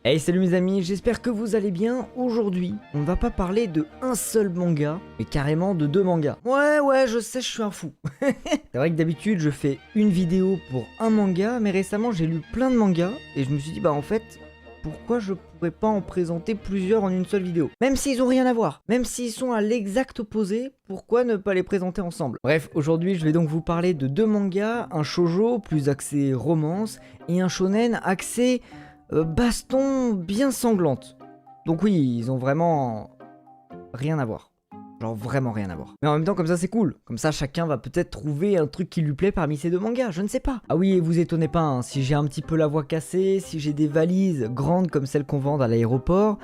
Hey salut mes amis, j'espère que vous allez bien. Aujourd'hui, on ne va pas parler de un seul manga, mais carrément de deux mangas. Ouais, je sais, je suis un fou. C'est vrai que d'habitude, je fais une vidéo pour un manga, mais récemment, j'ai lu plein de mangas, et je me suis dit, bah en fait, pourquoi je pourrais pas en présenter plusieurs en une seule vidéo? Même s'ils ont rien à voir, même s'ils sont à l'exact opposé, pourquoi ne pas les présenter ensemble? Bref, aujourd'hui, je vais donc vous parler de deux mangas, un shoujo plus axé romance, et un shonen axé baston bien sanglante. Donc oui, ils ont vraiment rien à voir. Genre vraiment rien à voir. Mais en même temps, comme ça c'est cool. Comme ça, chacun va peut-être trouver un truc qui lui plaît parmi ces deux mangas, je ne sais pas. Ah oui, et vous étonnez pas, hein, si j'ai un petit peu la voix cassée, si j'ai des valises grandes comme celles qu'on vend à l'aéroport,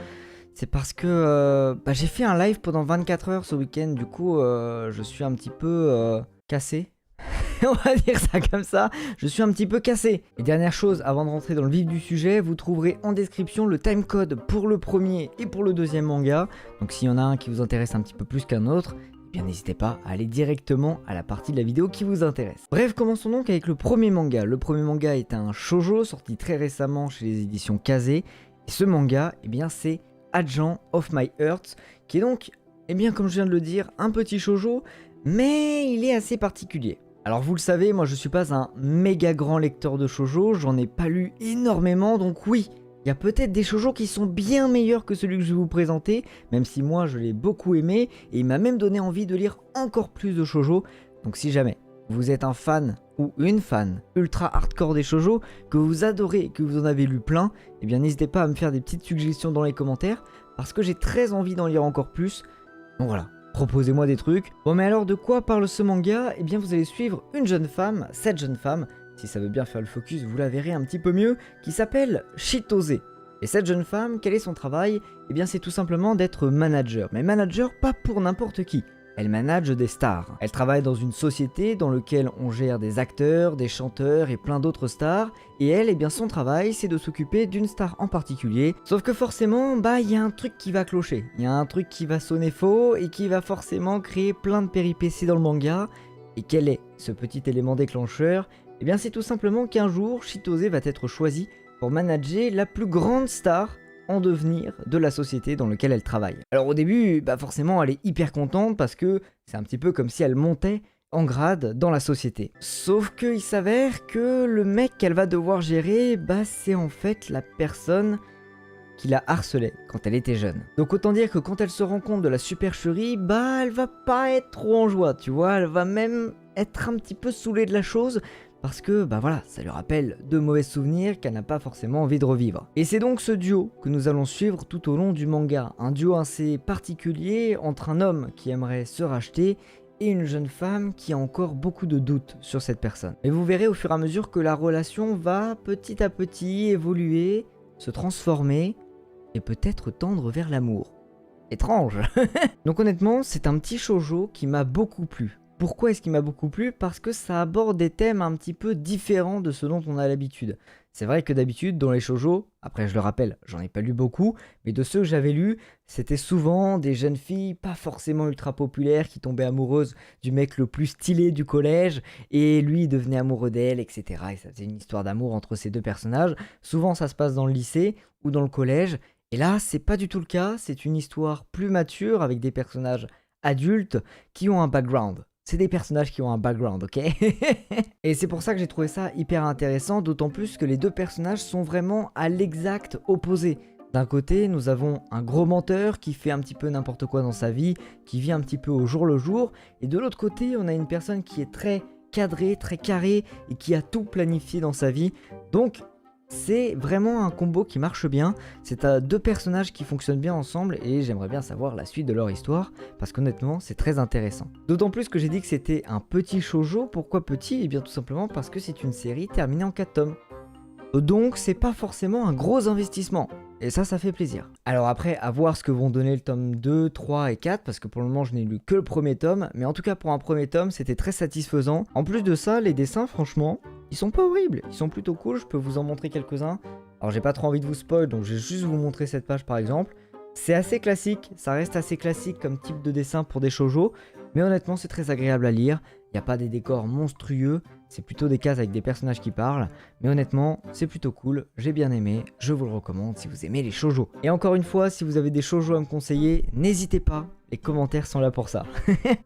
c'est parce que j'ai fait un live pendant 24 heures ce week-end, du coup je suis un petit peu cassé. On va dire ça comme ça, je suis un petit peu cassé. Et dernière chose, avant de rentrer dans le vif du sujet, vous trouverez en description le timecode pour le premier et pour le deuxième manga. Donc s'il y en a un qui vous intéresse un petit peu plus qu'un autre, eh bien n'hésitez pas à aller directement à la partie de la vidéo qui vous intéresse. Bref, commençons donc avec le premier manga. Le premier manga est un shoujo sorti très récemment chez les éditions Kase. Et ce manga, eh bien c'est Agent of My Heart, qui est donc, eh bien comme je viens de le dire, un petit shoujo, mais il est assez particulier. Alors vous le savez, moi je suis pas un méga grand lecteur de shoujo, j'en ai pas lu énormément, donc oui, il y a peut-être des shoujo qui sont bien meilleurs que celui que je vais vous présenter, même si moi je l'ai beaucoup aimé, et il m'a même donné envie de lire encore plus de shoujo, donc si jamais vous êtes un fan ou une fan ultra hardcore des shoujo, que vous adorez et que vous en avez lu plein, eh bien n'hésitez pas à me faire des petites suggestions dans les commentaires, parce que j'ai très envie d'en lire encore plus, donc voilà. Proposez-moi des trucs. Bon mais alors de quoi parle ce manga? Eh bien vous allez suivre une jeune femme, cette jeune femme, si ça veut bien faire le focus vous la verrez un petit peu mieux, qui s'appelle Chitose. Et cette jeune femme, quel est son travail? Eh bien c'est tout simplement d'être manager, mais manager pas pour n'importe qui. Elle manage des stars. Elle travaille dans une société dans laquelle on gère des acteurs, des chanteurs et plein d'autres stars. Et elle, eh bien son travail, c'est de s'occuper d'une star en particulier. Sauf que forcément, il y a un truc qui va clocher. Il y a un truc qui va sonner faux et qui va forcément créer plein de péripéties dans le manga. Et quel est ce petit élément déclencheur? Eh bien c'est tout simplement qu'un jour, Chitose va être choisie pour manager la plus grande star en devenir de la société dans laquelle elle travaille. Alors au début, forcément elle est hyper contente parce que c'est un petit peu comme si elle montait en grade dans la société. Sauf qu'il s'avère que le mec qu'elle va devoir gérer, c'est en fait la personne qui la harcelait quand elle était jeune. Donc autant dire que quand elle se rend compte de la supercherie, elle va pas être trop en joie, tu vois, elle va même être un petit peu saoulée de la chose, parce que, voilà, ça lui rappelle de mauvais souvenirs qu'elle n'a pas forcément envie de revivre. Et c'est donc ce duo que nous allons suivre tout au long du manga. Un duo assez particulier entre un homme qui aimerait se racheter et une jeune femme qui a encore beaucoup de doutes sur cette personne. Et vous verrez au fur et à mesure que la relation va petit à petit évoluer, se transformer et peut-être tendre vers l'amour. Étrange. Donc honnêtement, c'est un petit shoujo qui m'a beaucoup plu. Pourquoi est-ce qu'il m'a beaucoup plu? Parce que ça aborde des thèmes un petit peu différents de ce dont on a l'habitude. C'est vrai que d'habitude, dans les shoujo, après je le rappelle, j'en ai pas lu beaucoup, mais de ceux que j'avais lus, c'était souvent des jeunes filles pas forcément ultra populaires qui tombaient amoureuses du mec le plus stylé du collège, et lui il devenait amoureux d'elle, etc. Et ça faisait une histoire d'amour entre ces deux personnages. Souvent ça se passe dans le lycée ou dans le collège, et là c'est pas du tout le cas, c'est une histoire plus mature avec des personnages adultes qui ont un background. C'est des personnages qui ont un background, ok? Et c'est pour ça que j'ai trouvé ça hyper intéressant, d'autant plus que les deux personnages sont vraiment à l'exact opposé. D'un côté, nous avons un gros menteur qui fait un petit peu n'importe quoi dans sa vie, qui vit un petit peu au jour le jour, et de l'autre côté, on a une personne qui est très cadrée, très carrée, et qui a tout planifié dans sa vie. Donc, c'est vraiment un combo qui marche bien, c'est deux personnages qui fonctionnent bien ensemble et j'aimerais bien savoir la suite de leur histoire parce qu'honnêtement c'est très intéressant. D'autant plus que j'ai dit que c'était un petit shoujo, pourquoi petit? Eh bien tout simplement parce que c'est une série terminée en 4 tomes. Donc c'est pas forcément un gros investissement. Et ça fait plaisir. Alors après, à voir ce que vont donner le tome 2, 3 et 4, parce que pour le moment je n'ai lu que le premier tome, mais en tout cas pour un premier tome, c'était très satisfaisant. En plus de ça, les dessins, franchement, ils sont pas horribles, ils sont plutôt cool, je peux vous en montrer quelques-uns. Alors j'ai pas trop envie de vous spoil, donc je vais juste vous montrer cette page par exemple. C'est assez classique, ça reste assez classique comme type de dessin pour des shoujo, mais honnêtement c'est très agréable à lire. Il n'y a pas des décors monstrueux, c'est plutôt des cases avec des personnages qui parlent, mais honnêtement c'est plutôt cool, j'ai bien aimé, je vous le recommande si vous aimez les shoujo. Et encore une fois, si vous avez des shoujo à me conseiller, n'hésitez pas, les commentaires sont là pour ça.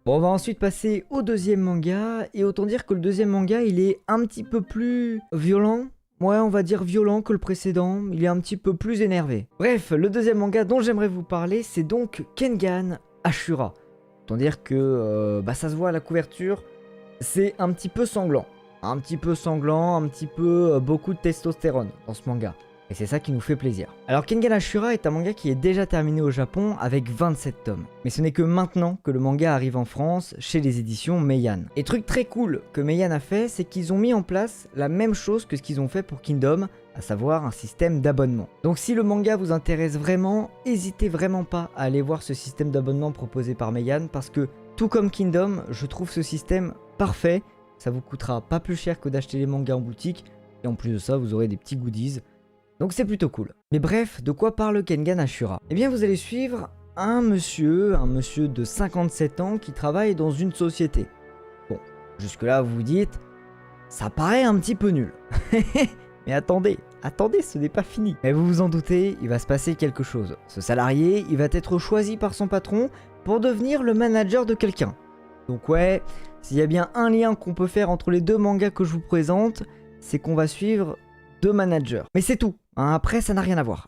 Bon, on va ensuite passer au deuxième manga, et autant dire que le deuxième manga il est un petit peu plus violent. Ouais, on va dire violent que le précédent, il est un petit peu plus énervé. Bref, le deuxième manga dont j'aimerais vous parler, c'est donc Kengan Ashura. Autant dire que ça se voit à la couverture, c'est un petit peu sanglant. Un petit peu beaucoup de testostérone dans ce manga. Et c'est ça qui nous fait plaisir. Alors Kengan Ashura est un manga qui est déjà terminé au Japon avec 27 tomes. Mais ce n'est que maintenant que le manga arrive en France chez les éditions Meian. Et truc très cool que Meian a fait, c'est qu'ils ont mis en place la même chose que ce qu'ils ont fait pour Kingdom, à savoir un système d'abonnement. Donc si le manga vous intéresse vraiment, n'hésitez vraiment pas à aller voir ce système d'abonnement proposé par Meian, parce que tout comme Kingdom, je trouve ce système parfait. Ça vous coûtera pas plus cher que d'acheter les mangas en boutique, et en plus de ça vous aurez des petits goodies. Donc c'est plutôt cool. Mais bref, de quoi parle Kengan Ashura? Eh bien vous allez suivre un monsieur de 57 ans qui travaille dans une société. Bon, jusque là vous vous dites, ça paraît un petit peu nul. Mais attendez, ce n'est pas fini. Mais vous vous en doutez, il va se passer quelque chose. Ce salarié, il va être choisi par son patron pour devenir le manager de quelqu'un. Donc ouais, s'il y a bien un lien qu'on peut faire entre les deux mangas que je vous présente, c'est qu'on va suivre deux managers. Mais c'est tout. Après, ça n'a rien à voir.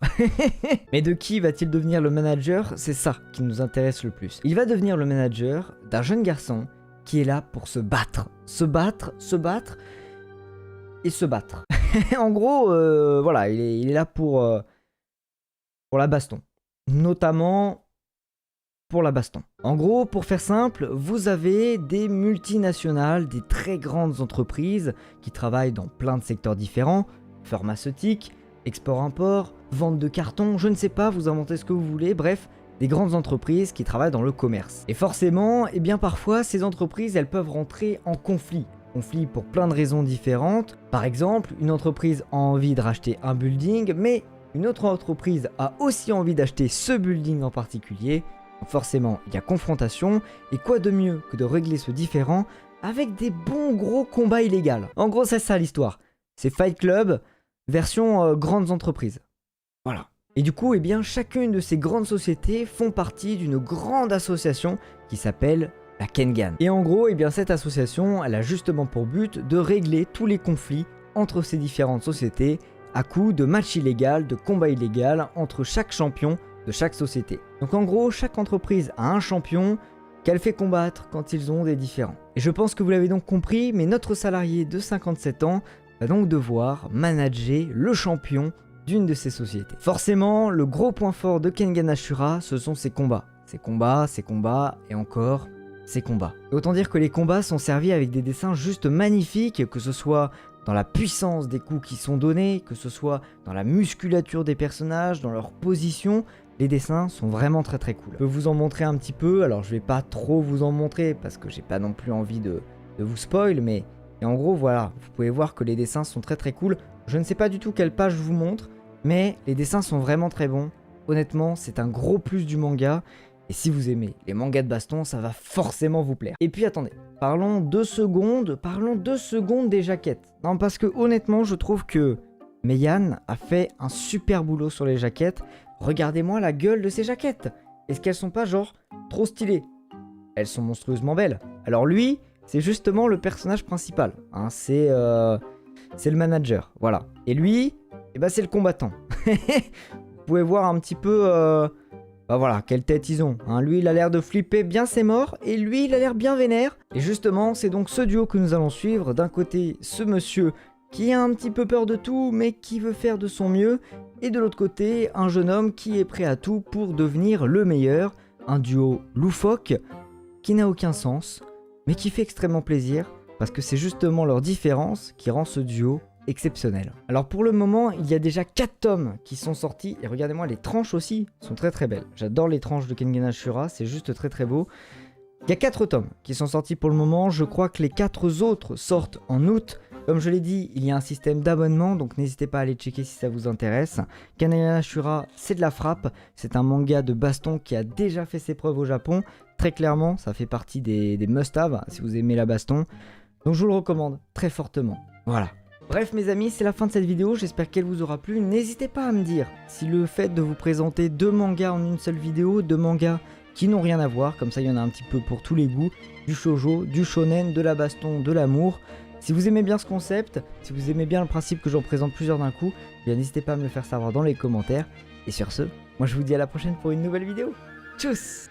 Mais de qui va-t-il devenir le manager? C'est ça qui nous intéresse le plus. Il va devenir le manager d'un jeune garçon qui est là pour se battre. Se battre et se battre. En gros, voilà, il est là pour la baston. Notamment pour la baston. En gros, pour faire simple, vous avez des multinationales, des très grandes entreprises qui travaillent dans plein de secteurs différents, pharmaceutiques, export-import, vente de carton, je ne sais pas, vous inventez ce que vous voulez, bref, des grandes entreprises qui travaillent dans le commerce. Et forcément, eh bien parfois, ces entreprises, elles peuvent rentrer en conflit. Conflit pour plein de raisons différentes. Par exemple, une entreprise a envie de racheter un building, mais une autre entreprise a aussi envie d'acheter ce building en particulier. Donc forcément, il y a confrontation, et quoi de mieux que de régler ce différend avec des bons gros combats illégaux. En gros, c'est ça l'histoire. C'est Fight Club, version grandes entreprises. Voilà. Et du coup, eh bien, chacune de ces grandes sociétés font partie d'une grande association qui s'appelle la Kengan. Et en gros, eh bien, cette association, elle a justement pour but de régler tous les conflits entre ces différentes sociétés à coup de matchs illégaux, de combats illégaux entre chaque champion de chaque société. Donc en gros, chaque entreprise a un champion qu'elle fait combattre quand ils ont des différends. Et je pense que vous l'avez donc compris, mais notre salarié de 57 ans va donc devoir manager le champion d'une de ces sociétés. Forcément, le gros point fort de Kengan Ashura, ce sont ses combats. Ses combats, et encore ses combats. Et autant dire que les combats sont servis avec des dessins juste magnifiques, que ce soit dans la puissance des coups qui sont donnés, que ce soit dans la musculature des personnages, dans leur position. Les dessins sont vraiment très très cool. Je peux vous en montrer un petit peu, alors je vais pas trop vous en montrer parce que j'ai pas non plus envie de vous spoil, mais et en gros voilà, vous pouvez voir que les dessins sont très très cool. Je ne sais pas du tout quelle page je vous montre, mais les dessins sont vraiment très bons. Honnêtement, c'est un gros plus du manga. Et si vous aimez les mangas de baston, ça va forcément vous plaire. Et puis attendez, parlons 2 secondes des jaquettes. Non, parce que honnêtement, je trouve que Meian a fait un super boulot sur les jaquettes. Regardez-moi la gueule de ces jaquettes. Est-ce qu'elles sont pas genre trop stylées? Elles sont monstrueusement belles. Alors lui, c'est justement le personnage principal. Hein, c'est le manager, voilà. Et lui, eh ben, c'est le combattant. Vous pouvez voir un petit peu... Bah voilà, quelle tête ils ont. Hein. Lui, il a l'air de flipper bien ses morts, et lui, il a l'air bien vénère. Et justement, c'est donc ce duo que nous allons suivre. D'un côté, ce monsieur qui a un petit peu peur de tout, mais qui veut faire de son mieux. Et de l'autre côté, un jeune homme qui est prêt à tout pour devenir le meilleur. Un duo loufoque, qui n'a aucun sens, mais qui fait extrêmement plaisir, parce que c'est justement leur différence qui rend ce duo exceptionnel. Alors pour le moment, il y a déjà 4 tomes qui sont sortis, et regardez-moi, les tranches aussi sont très très belles. J'adore les tranches de Kengan Ashura, c'est juste très très beau. Il y a 4 tomes qui sont sortis pour le moment, je crois que les 4 autres sortent en août, Comme je l'ai dit, il y a un système d'abonnement, donc n'hésitez pas à aller checker si ça vous intéresse. Kanaya Ashura, c'est de la frappe, c'est un manga de baston qui a déjà fait ses preuves au Japon. Très clairement, ça fait partie des must-have si vous aimez la baston. Donc je vous le recommande très fortement. Voilà. Bref mes amis, c'est la fin de cette vidéo, j'espère qu'elle vous aura plu. N'hésitez pas à me dire si le fait de vous présenter 2 mangas en une seule vidéo, 2 mangas qui n'ont rien à voir, comme ça il y en a un petit peu pour tous les goûts, du shoujo, du shonen, de la baston, de l'amour. Si vous aimez bien ce concept, si vous aimez bien le principe que j'en présente plusieurs d'un coup, bien n'hésitez pas à me le faire savoir dans les commentaires. Et sur ce, moi je vous dis à la prochaine pour une nouvelle vidéo. Tchuss!